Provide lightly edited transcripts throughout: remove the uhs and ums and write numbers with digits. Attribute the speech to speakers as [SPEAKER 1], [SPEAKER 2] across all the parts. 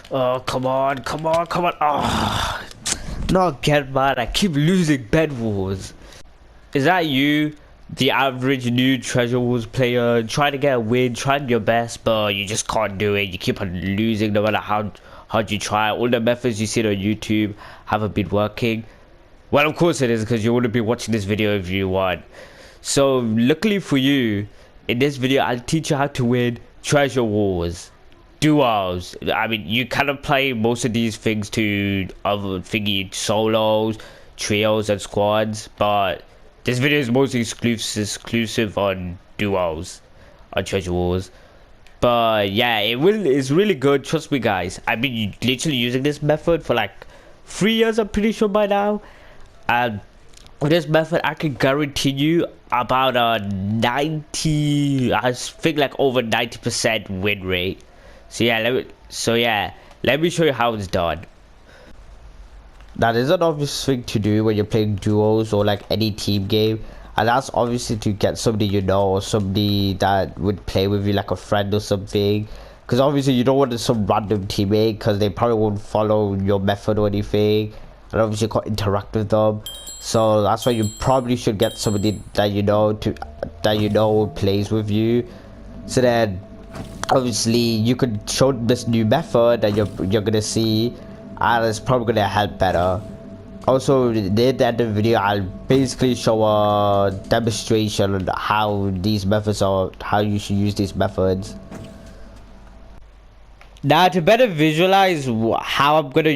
[SPEAKER 1] Oh, come on, come on, come on. Oh, not get mad. I keep losing bed wars. Is that you, the average new Treasure Wars player, trying to get a win, trying your best, but you just can't do it? You keep on losing no matter how hard you try. All the methods you see on YouTube haven't been working. Well, of course it is, because you wouldn't be watching this video if you won. So, luckily for you, in this video, I'll teach you how to win Treasure Wars. Duos. I mean, you cannot play most of these things to other thingy solos, trios, and squads, but this video is mostly exclusive on duos, on Treasure Wars. But yeah, it's really good. Trust me, guys. I've been literally using this method for like 3 years. I'm pretty sure by now. And with this method, I can guarantee you about a 90, I think like over 90% win rate. So yeah, let me show you how it's done. That is an obvious thing to do when you're playing duos or like any team game, and that's obviously to get somebody you know or somebody that would play with you, like a friend or something, because obviously you don't want some random teammate because they probably won't follow your method or anything, and obviously you can't interact with them. So that's why you probably should get somebody that you know plays with you, so then obviously you could show this new method that you're gonna see, and it's probably gonna help better. Also, at the end of the video, I'll basically show a demonstration on how these methods are, how you should use these methods. Now, to better visualize how I'm gonna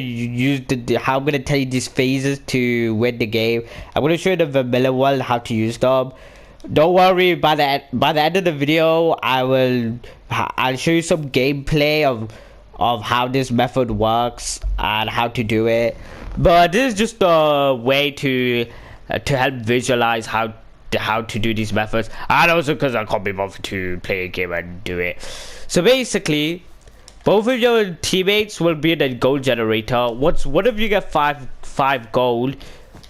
[SPEAKER 1] how I'm gonna tell you these phases to win the game, I'm gonna show you the vanilla one, how to use them. Don't worry, by the end of the video, I'll show you some gameplay of how this method works and how to do it. But this is just a way to help visualize how to do these methods, and also because I can't be bothered to play a game and do it. So basically, both of your teammates will be in a gold generator. What if you get five gold?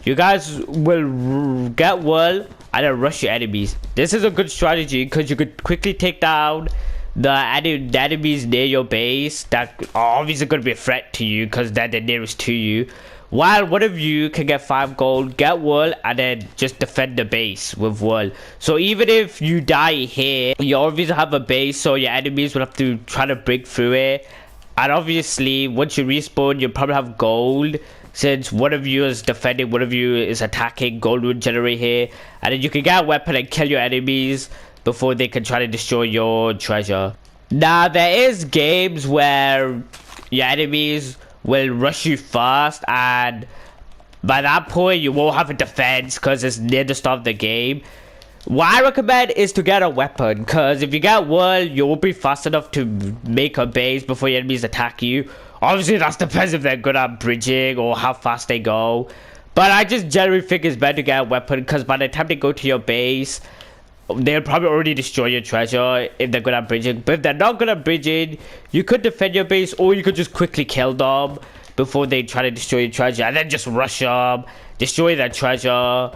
[SPEAKER 1] You guys will get wool and then rush your enemies. This is a good strategy because you could quickly take down the enemies near your base that are obviously going to be a threat to you because they're the nearest to you. While one of you can get 5 gold, get wool, and then just defend the base with wool. So even if you die here, you always have a base, so your enemies will have to try to break through it. And obviously, once you respawn, you'll probably have gold. Since one of you is defending, one of you is attacking, gold will generate here. And then you can get a weapon and kill your enemies before they can try to destroy your treasure. Now, there is games where your enemies will rush you fast, and by that point you won't have a defense because it's near the start of the game. What I recommend is to get a weapon, because if you get wool, you won't be fast enough to make a base before your enemies attack you. Obviously that depends if they're good at bridging or how fast they go, but I just generally think it's better to get a weapon, because by the time they go to your base, they'll probably already destroy your treasure if they're good at bridging. But if they're not good at bridging, you could defend your base, or you could just quickly kill them before they try to destroy your treasure, and then just rush them, destroy their treasure,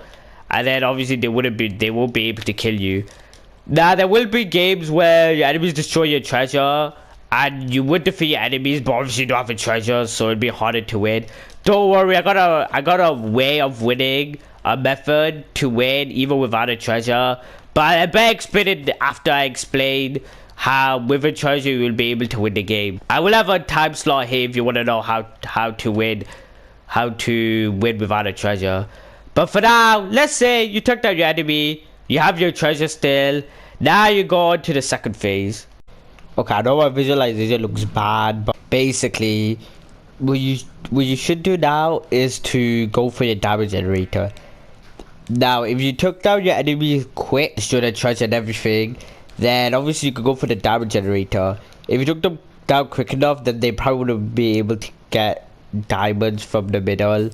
[SPEAKER 1] and then obviously they won't be able to kill you. Now, there will be games where your enemies destroy your treasure and you would defeat your enemies, but obviously you don't have a treasure, so it'd be harder to win. Don't worry, I got a way of winning, a method to win even without a treasure. But I better explain it after I explain how with a treasure you will be able to win the game. I will have a time slot here if you want to know how to win without a treasure. But for now, let's say you took down your enemy, you have your treasure still. Now you go on to the second phase. Okay, I know my visualization looks bad, but basically what you should do now is to go for your diamond generator. Now, if you took down your enemy quick, destroy the treasure and everything, then obviously you could go for the diamond generator. If you took them down quick enough, then they probably wouldn't be able to get diamonds from the middle.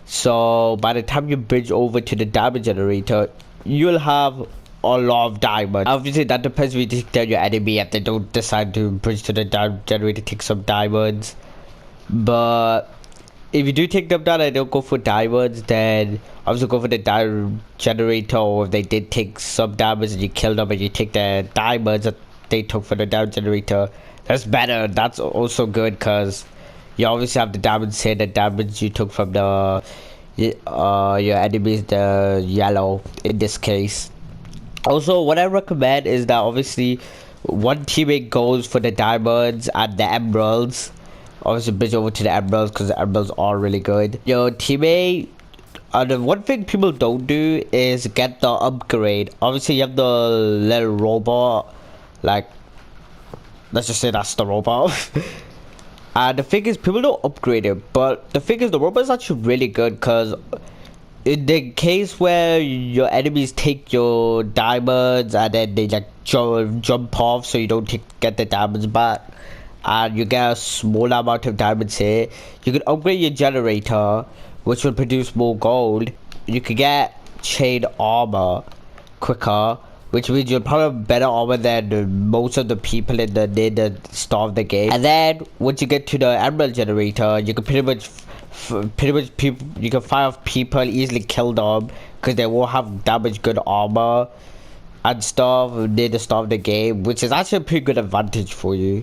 [SPEAKER 1] So by the time you bridge over to the diamond generator, you'll have a lot of diamonds. Obviously that depends if you take down your enemy and they don't decide to bridge to the diamond generator to take some diamonds. But if you do take them down and don't go for diamonds, then obviously go for the diamond generator. Or if they did take some diamonds and you kill them and you take the diamonds that they took for the diamond generator, That's better. That's also good because you obviously have the diamonds here, the diamonds you took from the your enemies, the yellow in this case. Also, what I recommend is that obviously one teammate goes for the diamonds and the emeralds. Obviously, bridge over to the emeralds because the emeralds are really good. Your teammate. The one thing people don't do is get the upgrade. Obviously, you have the little robot, like, let's just say that's the robot. And the thing is, people don't upgrade it, but the thing is, the robot is actually really good because in the case where your enemies take your diamonds and then they like jump off so you don't get the diamonds back, and you get a small amount of diamonds here, you can upgrade your generator, which will produce more gold. You can get chain armor quicker, which means you'll probably have better armor than most of the people in the near the start of the game. And then once you get to the emerald generator, you can pretty much people, you can fire off people, easily kill them because they won't have that much good armor and stuff near the start of the game, which is actually a pretty good advantage for you.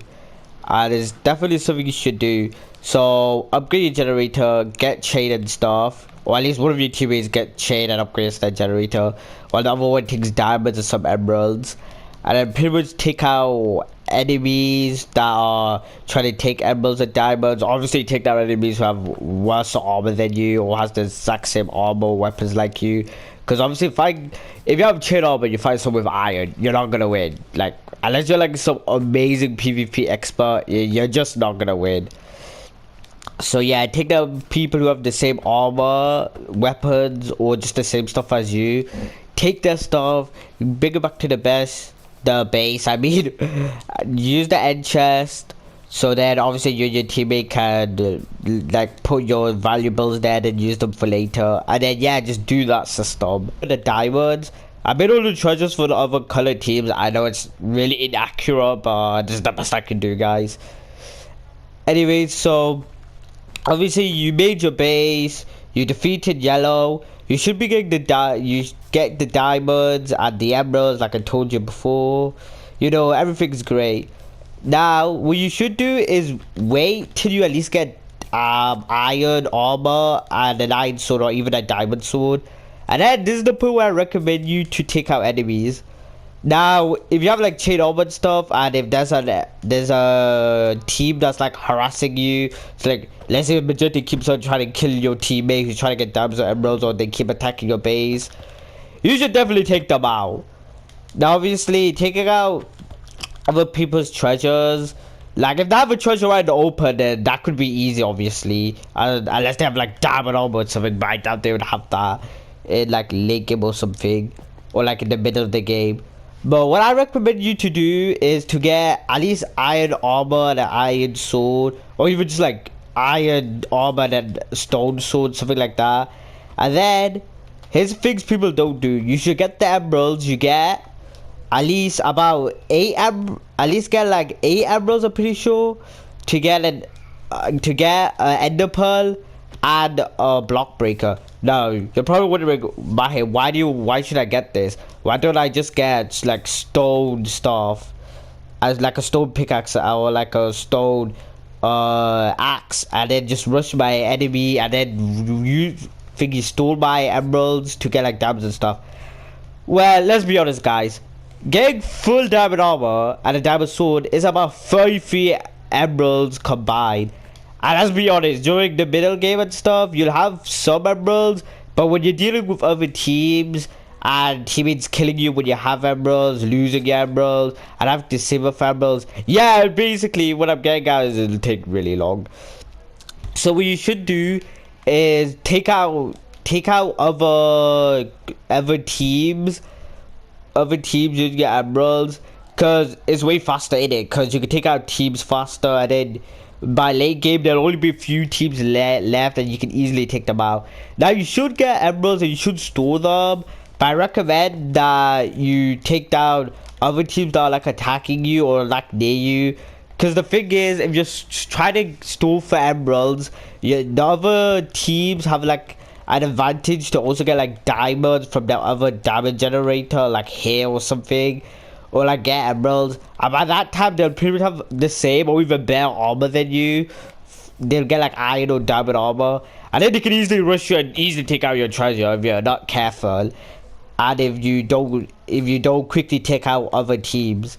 [SPEAKER 1] And it's definitely something you should do. So upgrade your generator, get chain and stuff, or at least one of your teammates get chain and upgrades that generator, while the other one takes diamonds and some emeralds, and then pretty much take out enemies that are trying to take emeralds and diamonds. Obviously take out enemies who have worse armor than you or has the exact same armor weapons like you, because obviously if you have chain armor, you fight someone with iron, you're not gonna win. Like, unless you're like some amazing PvP expert, you're just not gonna win. So yeah, take the people who have the same armor, weapons, or just the same stuff as you. Take their stuff, bring it back to the base. I mean, use the end chest. So then obviously you and your teammate can like put your valuables there and use them for later. And then yeah, just do that system. The diamonds, I made all the treasures for the other color teams. I know it's really inaccurate, but this is the best I can do, guys. Anyways, so obviously you made your base, you defeated yellow. You should be getting you get the diamonds and the emeralds like I told you before. You know, everything's great. Now what you should do is wait till you at least get iron armor and an iron sword or even a diamond sword. And then this is the point where I recommend you to take out enemies. Now, if you have like chain armor and stuff, and if there's a team that's like harassing you, so like let's say the majority keeps on trying to kill your teammate who's trying to get diamonds or emeralds, or they keep attacking your base, you should definitely take them out. Now, obviously, taking out other people's treasures, like if they have a treasure right in the open, then that could be easy, obviously, unless they have like diamond armor or something. But I doubt they would have that in like late game or something, or like in the middle of the game. But what I recommend you to do is to get at least iron armor and an iron sword, or even just like iron armor and stone sword, something like that. And then here's things people don't do. You should get the emeralds. You get at least about at least get like 8 emeralds, I'm pretty sure, to get an ender pearl and a block breaker. Now you're probably wondering, why should I get this? Why don't I just get like stone stuff, as like a stone pickaxe or like a stone axe, and then just rush my enemy, and then you think you stole my emeralds to get like diamonds and stuff? Well, let's be honest, guys. Getting full diamond armor and a diamond sword is about 33 emeralds combined. And let's be honest, during the middle game and stuff, you'll have some emeralds, but when you're dealing with other teams and teammates killing you when you have emeralds, losing your emeralds, and having to save up emeralds, yeah, basically what I'm getting at is it'll take really long. So what you should do is take out other teams using your emeralds, because it's way faster in it, because you can take out teams faster, and then by late game there'll only be a few teams left and you can easily take them out. Now you should get emeralds and you should store them, but I recommend that you take down other teams that are like attacking you or like near you, because the thing is, if you're trying to store for emeralds, the other teams have like an advantage to also get like diamonds from the other diamond generator, like here or something. or like get emeralds, and by that time they'll pretty much have the same or even better armor than you. They'll get like iron or diamond armor, and then they can easily rush you and easily take out your treasure if you're not careful, and if you don't quickly take out other teams.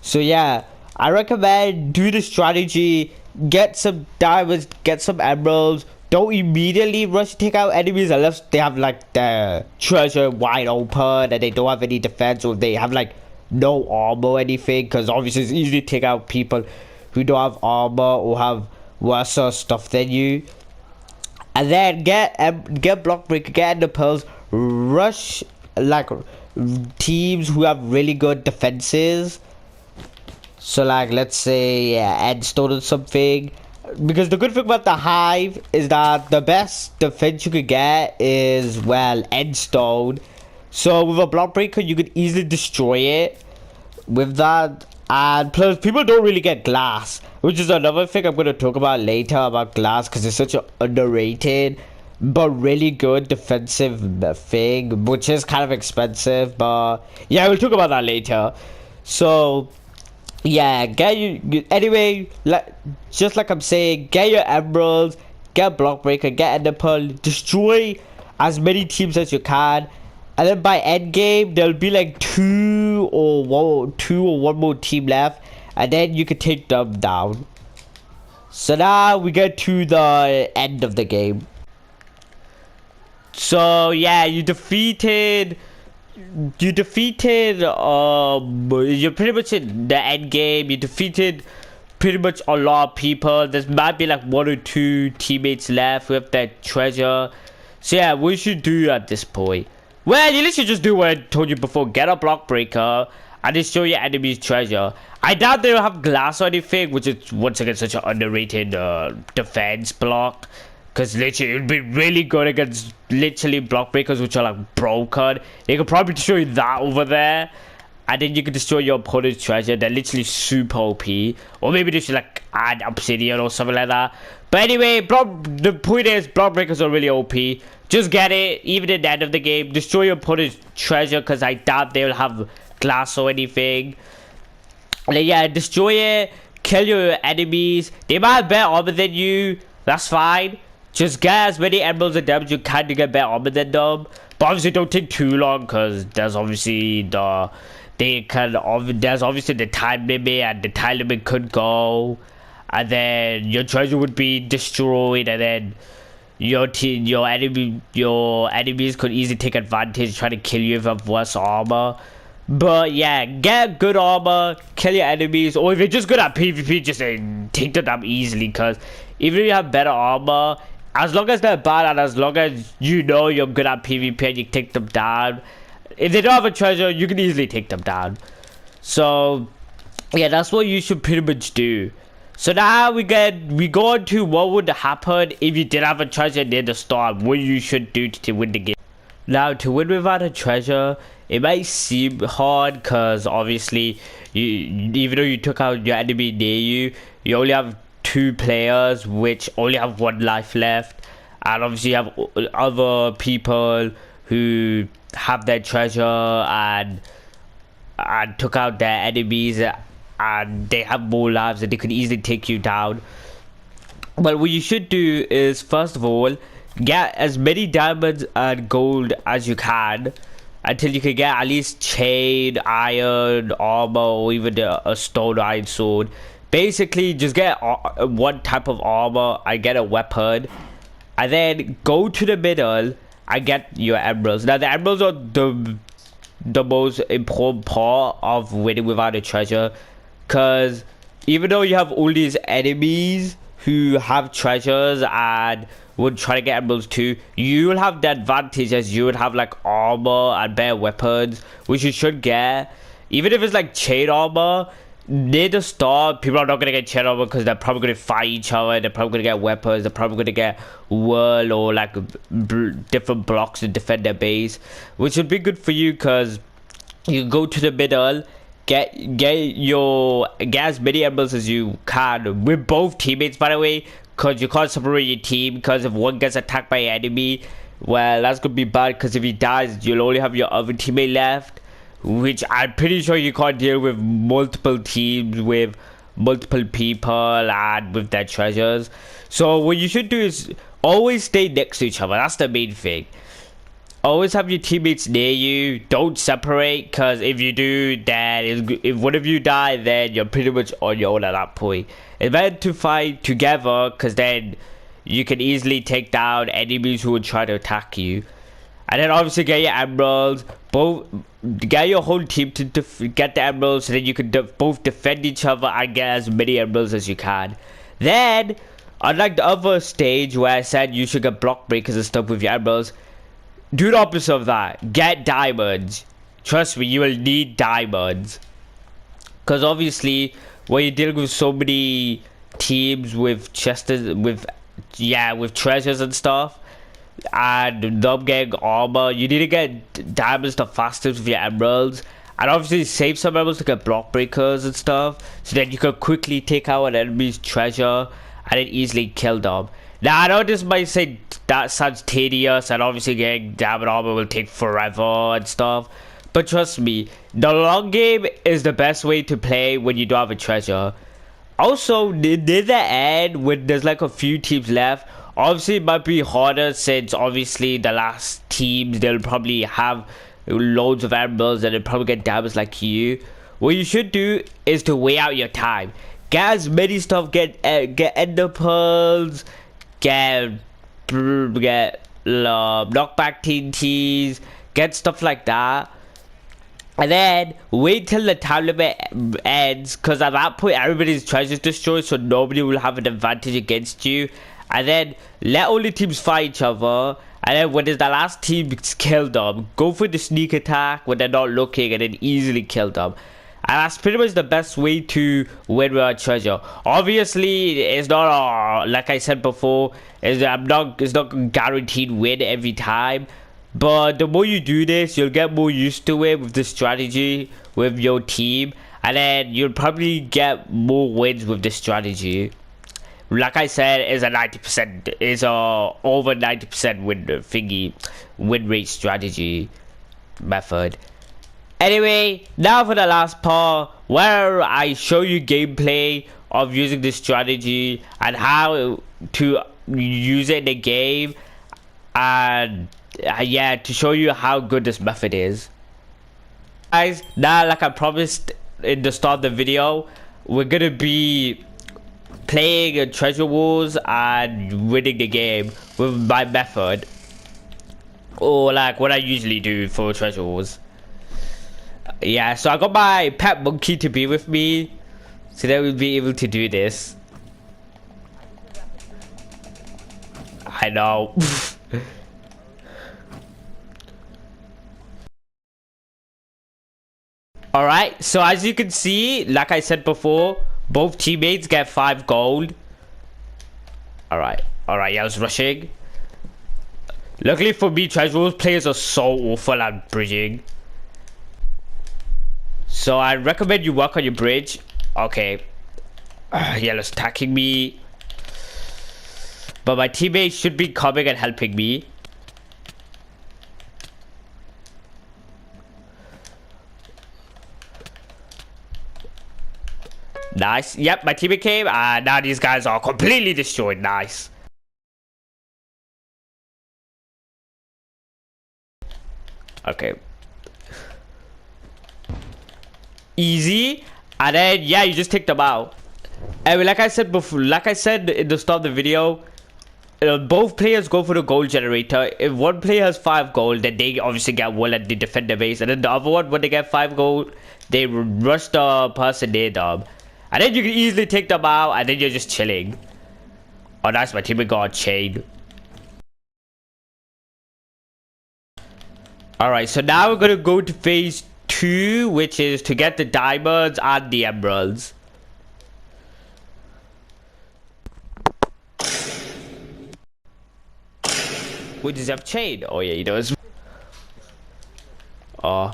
[SPEAKER 1] So yeah, I recommend do the strategy, get some diamonds, get some emeralds. Don't immediately rush to take out enemies unless they have like the treasure wide open and they don't have any defense, or they have like no armor or anything, because obviously it's easy to take out people who don't have armor or have worse stuff than you. And then get block breaker, get ender pearls, rush like teams who have really good defenses. So like let's say endstone or something, because the good thing about the hive is that the best defense you could get is, well, endstone. So with a block breaker you could easily destroy it with that. And plus people don't really get glass, which is another thing I'm going to talk about later about glass, because it's such an underrated but really good defensive thing, which is kind of expensive, but yeah, we'll talk about that later. So yeah, anyway, just like I'm saying, get your emeralds, get block breaker, get ender pearl, destroy as many teams as you can, and then by end game there'll be like two or one more team left, and then you can take them down. So now we get to the end of the game. So yeah, you're pretty much in the end game. You defeated pretty much a lot of people. There might be like one or two teammates left with that treasure. So yeah, what you should do at this point, well, you literally just do what I told you before. Get a block breaker and destroy your enemy's treasure. I doubt they'll have glass or anything, which is once again such an underrated defense block, because literally it would be really good against literally block breakers which are like broken. You could probably destroy that over there, and then you could destroy your opponent's treasure. They're literally super OP. Or maybe they should like add obsidian or something like that. But anyway, the point is block breakers are really OP. Just get it, even at the end of the game. Destroy your opponent's treasure, because I doubt they'll have glass or anything. And then, yeah, destroy it, kill your enemies. They might have better armor than you, that's fine. Just get as many emeralds and diamonds you can to get better armor than them. But obviously don't take too long, because there's obviously there's obviously the time limit, and the time limit could go, and then your treasure would be destroyed, and then your enemies could easily take advantage, try to kill you if you have worse armor. But yeah, get good armor, kill your enemies, or if you're just good at PvP, just take them down easily, because even if you have better armor, as long as they're bad and as long as you know you're good at PvP and you take them down, if they don't have a treasure, you can easily take them down. So yeah, that's what you should pretty much do. So now we go on to what would happen if you did have a treasure near the start, what you should do to win the game. Now, to win without a treasure, it might seem hard, because obviously even though you took out your enemy near you, you only have 2 players which only have 1 life left, and obviously you have other people who have their treasure and took out their enemies, and they have more lives and they could easily take you down. But what you should do is, first of all, get as many diamonds and gold as you can until you can get at least chain, iron, armor, or even a stone iron sword. Basically, just get one type of armor and get a weapon, and then go to the middle and get your emeralds. Now, the emeralds are the most important part of winning without a treasure, because even though you have all these enemies who have treasures and would try to get emeralds too, you will have the advantage, as you would have like armor and better weapons, which you should get. Even if it's like chain armor, near the start, people are not gonna get chain armor because they're probably gonna fight each other, they're probably gonna get weapons, they're probably gonna get wool or like different blocks to defend their base, which would be good for you, because you go to the middle, get as many emeralds as you can with both teammates, by the way, because you can't separate your team, because if one gets attacked by an enemy, well, that's gonna be bad, because if he dies, you'll only have your other teammate left. which I'm pretty sure you can't deal with multiple teams with multiple people and with their treasures. So what you should do is always stay next to each other. That's the main thing. Always have your teammates near you. Don't separate, because if you do, then if one of you die, then you're pretty much on your own at that point. It's better to fight together, because then you can easily take down enemies who would try to attack you. And then obviously get your emeralds. Get your whole team to get the emeralds, so then you can both defend each other and get as many emeralds as you can. Then, unlike the other stage where I said you should get block breakers and stuff with your emeralds, do the opposite of that. Get diamonds. Trust me, you will need diamonds. Because obviously, when you're dealing with so many teams with chests, with treasures and stuff, and them getting armor, you need to get diamonds the fastest with your emeralds. And obviously save some emeralds to get block breakers and stuff, so that you can quickly take out an enemy's treasure and then easily kill them. Now I know this might say that sounds tedious, and obviously getting diamond armor will take forever and stuff, but trust me, the long game is the best way to play when you don't have a treasure. Also, near the end, when there's like a few teams left, obviously it might be harder, since obviously the last teams, they'll probably have loads of emeralds and they'll probably get diamonds like you. What you should do is to weigh out your time. Get as many stuff, get ender pearls, get knockback TNTs, get stuff like that. And then wait till the time limit ends, because at that point everybody's treasure is destroyed, so nobody will have an advantage against you. And then let all the teams fight each other, and then when the last team kill them, go for the sneak attack when they're not looking, and then easily kill them. And that's pretty much the best way to win with a treasure. Obviously, it's not like I said before, it's not guaranteed win every time. But the more you do this, you'll get more used to it with the strategy with your team, and then you'll probably get more wins with this strategy. Like I said, it's a 90%, it's a over 90% win rate strategy method. Anyway, now for the last part, where I show you gameplay of using this strategy and how to use it in the game, and yeah, to show you how good this method is. Guys, now like I promised in the start of the video, we're gonna be playing a treasure wars and winning the game with my method, or like what I usually do for treasure wars. Yeah, so I got my pet monkey to be with me, so that we'll be able to do this. I know. Alright, so as you can see, like I said before, both teammates get 5 gold. Alright, yeah, I was rushing. Luckily for me, treasure wars players are so awful at bridging. So I recommend you work on your bridge. Okay. Yellow's attacking me. But my teammates should be coming and helping me. Nice. Yep, my teammate came, and now these guys are completely destroyed. Nice. Okay. Easy. And then yeah, you just take them out. And like I said before, like I said in the start of the video, both players go for the gold generator. If one player has 5 gold, then they obviously get 1 and they defend the base. And then the other one, when they get 5 gold, they rush the person near them. And then you can easily take them out, and then you're just chilling. Oh, nice, my teammate got a chain. Alright, so now we're gonna go to phase 2, which is to get the diamonds and the emeralds. Wait, does he have chain? Oh yeah, he does. Oh.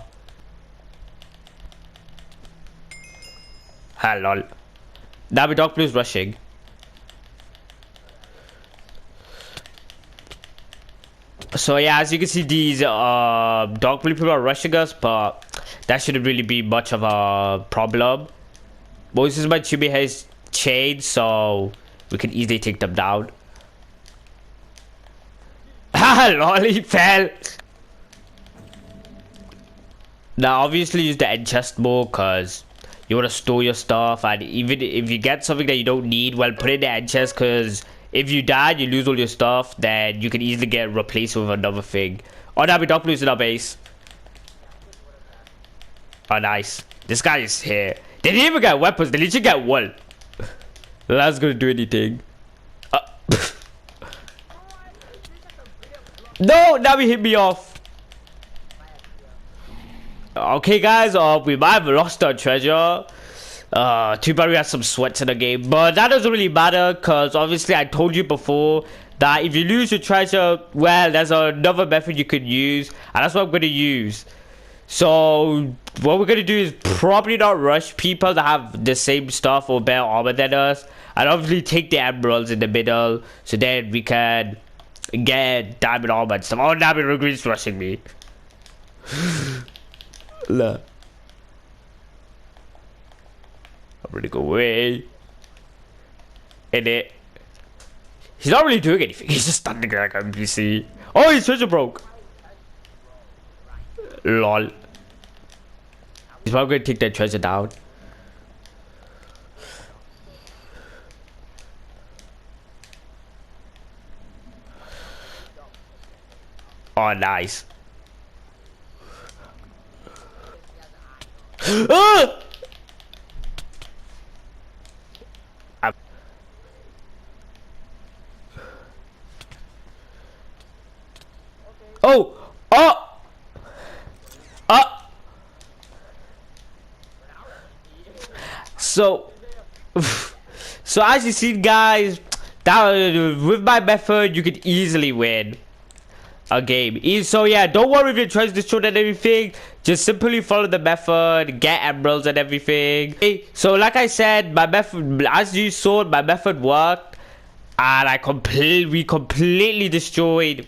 [SPEAKER 1] Lol. Now my dog blue is rushing. So yeah, as you can see, these dog blue people are rushing us, but that shouldn't really be much of a problem. Most of my Chibi has chains, so we can easily take them down. Haha, lol, he fell. Now, obviously, use the end chest more because you want to store your stuff, and even if you get something that you don't need, well, put it in the end chest because if you die, you lose all your stuff, then you can easily get replaced with another thing. Oh, now we don't lose in our base. Oh, nice. This guy is here. They didn't even get weapons. They literally get one. That's gonna do anything. No, now he hit me off. Okay, guys, we might have lost our treasure. Too bad we had some sweats in the game, but that doesn't really matter because obviously I told you before that if you lose your treasure, well, there's another method you could use, and that's what I'm gonna use. So what we're gonna do is probably not rush people that have the same stuff or better armor than us, and obviously take the emeralds in the middle, so then we can get diamond armor and stuff. Oh, diamond Rugreen's rushing me. Look. I'm gonna go away. In it. He's not really doing anything. He's just standing there like an NPC. Oh, his treasure broke. Lol. He's probably gonna take that treasure down. Oh, nice. Ah! Oh! Oh! So, so as you see, guys, that with my method, you could easily win a game. So yeah, don't worry if your treasure destroyed and everything. Just simply follow the method, get emeralds and everything. Okay, so like I said, my method, as you saw, my method worked, and we completely destroyed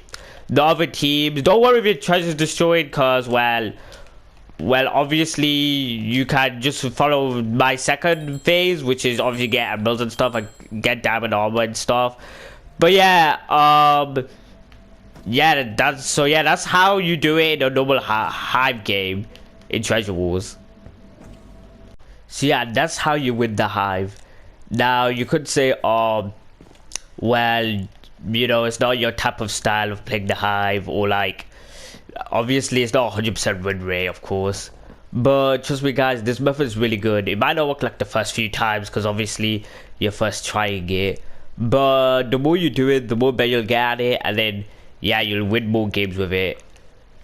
[SPEAKER 1] the other teams. Don't worry if your treasure is destroyed, cause well, obviously you can just follow my second phase, which is obviously get emeralds and stuff, and get diamond armor and stuff. But yeah, yeah, that's how you do it in a normal hive game in Treasure Wars. So yeah, that's how you win the hive. Now you could say, well, you know, it's not your type of style of playing the hive, or like, obviously it's not 100% win rate, of course. But trust me, guys, this method is really good. It might not work like the first few times because obviously you're first trying it. But the more you do it, the more better you'll get at it, and then yeah, you'll win more games with it.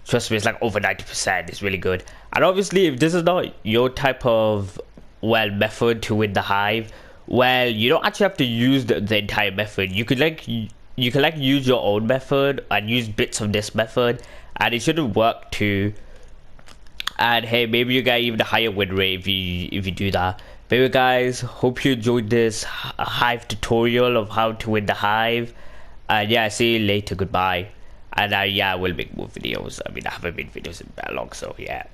[SPEAKER 1] Trust me, it's like over 90%. It's really good. And obviously, if this is not your type of, well, method to win the hive, well, you don't actually have to use the entire method. You could like use your own method and use bits of this method, and it shouldn't work too. And hey, maybe you get even a higher win rate if you do that. But anyway, guys, hope you enjoyed this hive tutorial of how to win the hive. And yeah, see you later. Goodbye. And yeah, I will make more videos. I mean, I haven't made videos in that long, so yeah.